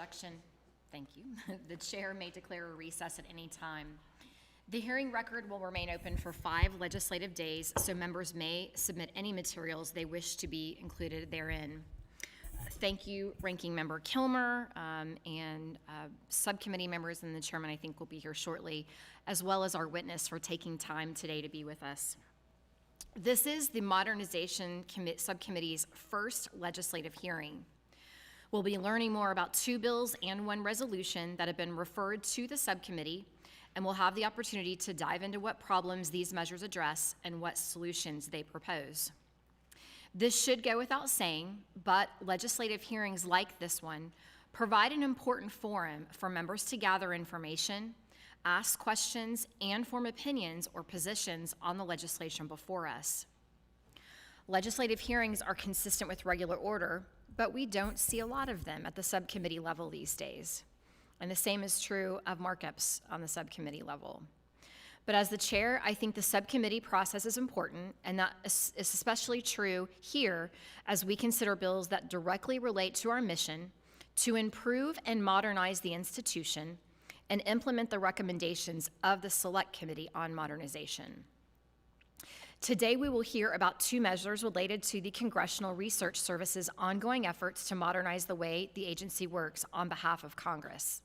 introduction. Thank you. The chair may declare a recess at any time. The hearing record will remain open for 5 legislative days, so members may submit any materials they wish to be included therein. Thank you, Ranking Member Kilmer, and subcommittee members and the chairman, I think, will be here shortly, as well as our witness for taking time today to be with us. This is the Modernization Subcommittee's first legislative hearing. We'll be learning more about 2 bills and 1 resolution that have been referred to the subcommittee, and we'll have the opportunity to dive into what problems these measures address and what solutions they propose. This should go without saying, but legislative hearings like this one provide an important forum for members to gather information, ask questions, and form opinions or positions on the legislation before us. Legislative hearings are consistent with regular order, but we don't see a lot of them at the subcommittee level these days. And the same is true of markups on the subcommittee level. But as the chair, I think the subcommittee process is important, and that is especially true here as we consider bills that directly relate to our mission to improve and modernize the institution and implement the recommendations of the Select Committee on Modernization. Today, we will hear about 2 measures related to the Congressional Research Service's ongoing efforts to modernize the way the agency works on behalf of Congress.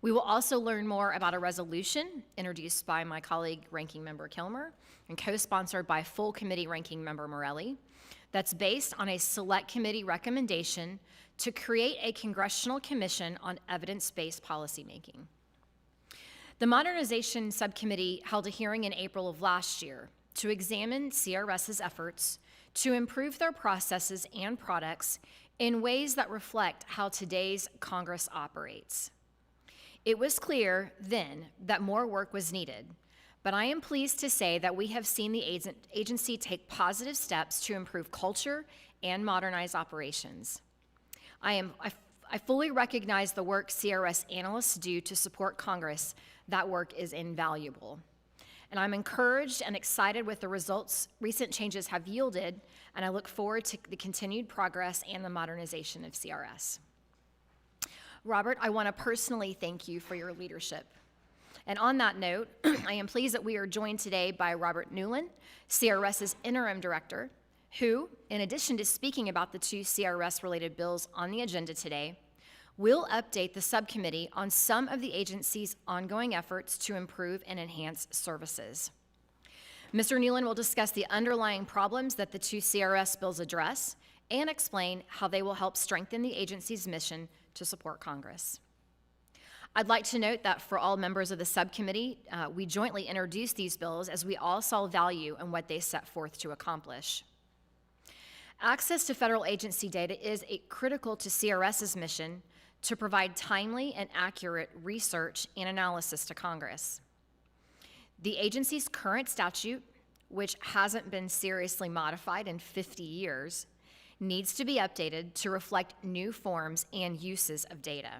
We will also learn more about a resolution introduced by my colleague, Ranking Member Kilmer, and co-sponsored by full committee Ranking Member Morelli, that's based on a Select Committee recommendation to create a Congressional Commission on Evidence-Based Policymaking. The Modernization Subcommittee held a hearing in April of last year to examine CRS's efforts to improve their processes and products in ways that reflect how today's Congress operates. It was clear then that more work was needed, but I am pleased to say that we have seen the agency take positive steps to improve culture and modernize operations. I fully recognize the work CRS analysts do to support Congress. That work is invaluable. And I'm encouraged and excited with the results recent changes have yielded, and I look forward to the continued progress and the modernization of CRS. Robert, I want to personally thank you for your leadership. And on that note, I am pleased that we are joined today by Robert Newland, CRS's interim director, who, in addition to speaking about the 2 CRS-related bills on the agenda today, will update the subcommittee on some of the agency's ongoing efforts to improve and enhance services. Mr. Newland will discuss the underlying problems that the 2 CRS bills address and explain how they will help strengthen the agency's mission to support Congress. I'd like to note that for all members of the subcommittee, we jointly introduced these bills as we all saw value in what they set forth to accomplish. Access to federal agency data is critical to CRS's mission to provide timely and accurate research and analysis to Congress. The agency's current statute, which hasn't been seriously modified in 50 years, needs to be updated to reflect new forms and uses of data.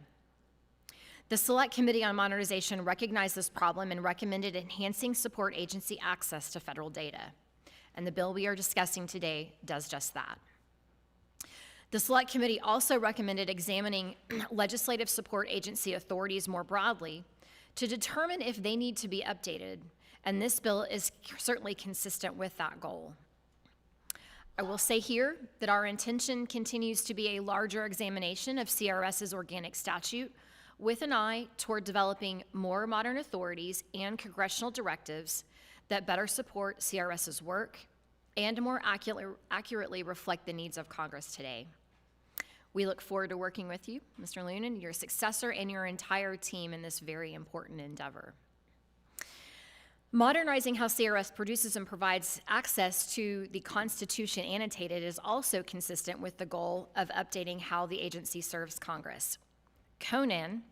The Select Committee on Modernization recognized this problem and recommended enhancing support agency access to federal data. And the bill we are discussing today does just that. The Select Committee also recommended examining legislative support agency authorities more broadly to determine if they need to be updated, and this bill is certainly consistent with that goal. I will say here that our intention continues to be a larger examination of CRS's organic statute with an eye toward developing more modern authorities and congressional directives that better support CRS's work and more accurately reflect the needs of Congress today. We look forward to working with you, Mr. Lunan, your successor, and your entire team in this very important endeavor. Modernizing how CRS produces and provides access to the Constitution annotated is also consistent with the goal of updating how the agency serves Congress. Conan,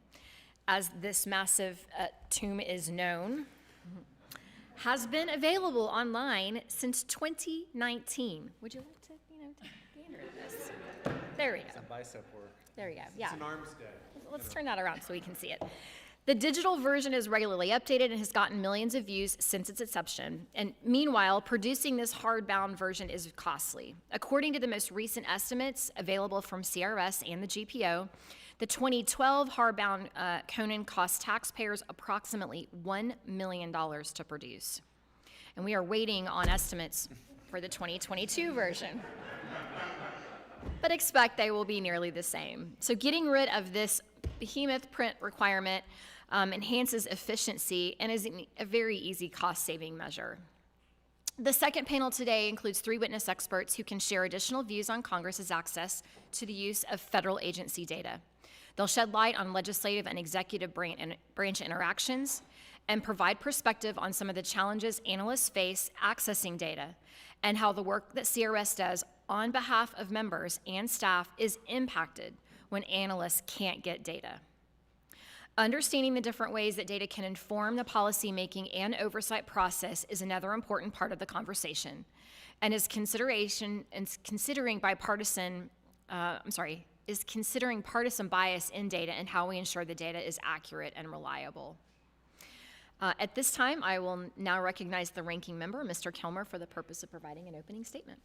as this massive tomb is known, has been available online since 2019. Would you like to, take gander at this? There we go. It's a bicep work. There we go. Yeah. It's an arms day. Let's turn that around so we can see it. The digital version is regularly updated and has gotten millions of views since its inception. And meanwhile, producing this hardbound version is costly. According to the most recent estimates available from CRS and the GPO, the 2012 hardbound Conan cost taxpayers approximately $1 million to produce. And we are waiting on estimates for the 2022 version. But expect they will be nearly the same. So getting rid of this behemoth print requirement enhances efficiency and is a very easy cost-saving measure. The second panel today includes 3 witness experts who can share additional views on Congress's access to the use of federal agency data. They'll shed light on legislative and executive branch interactions and provide perspective on some of the challenges analysts face accessing data and how the work that CRS does on behalf of members and staff is impacted when analysts can't get data. Understanding the different ways that data can inform the policymaking and oversight process is another important part of the conversation, and is considering partisan bias in data and how we ensure the data is accurate and reliable. At this time, I will now recognize the ranking member, Mr. Kilmer, for the purpose of providing an opening statement.